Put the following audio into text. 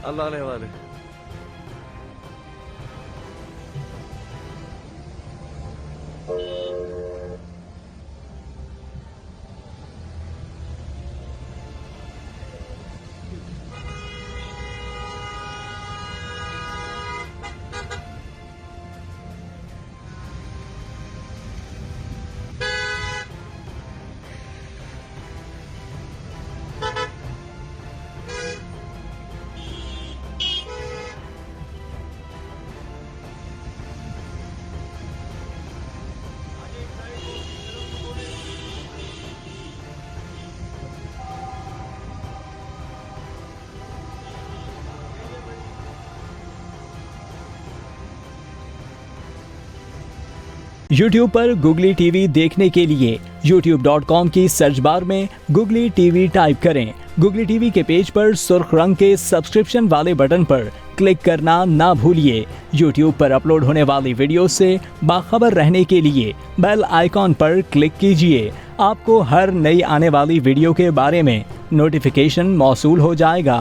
अल्लाह ने वाले। YouTube पर गुगली टीवी देखने के लिए youtube.com की सर्च बार में गुगली टीवी टाइप करें। गुगली टीवी के पेज पर सुर्ख रंग के सब्सक्रिप्शन वाले बटन पर क्लिक करना ना भूलिए। YouTube पर अपलोड होने वाली वीडियो से बाखबर रहने के लिए बेल आइकॉन पर क्लिक कीजिए। आपको हर नई आने वाली वीडियो के बारे में नोटिफिकेशन मौसूल हो जाएगा।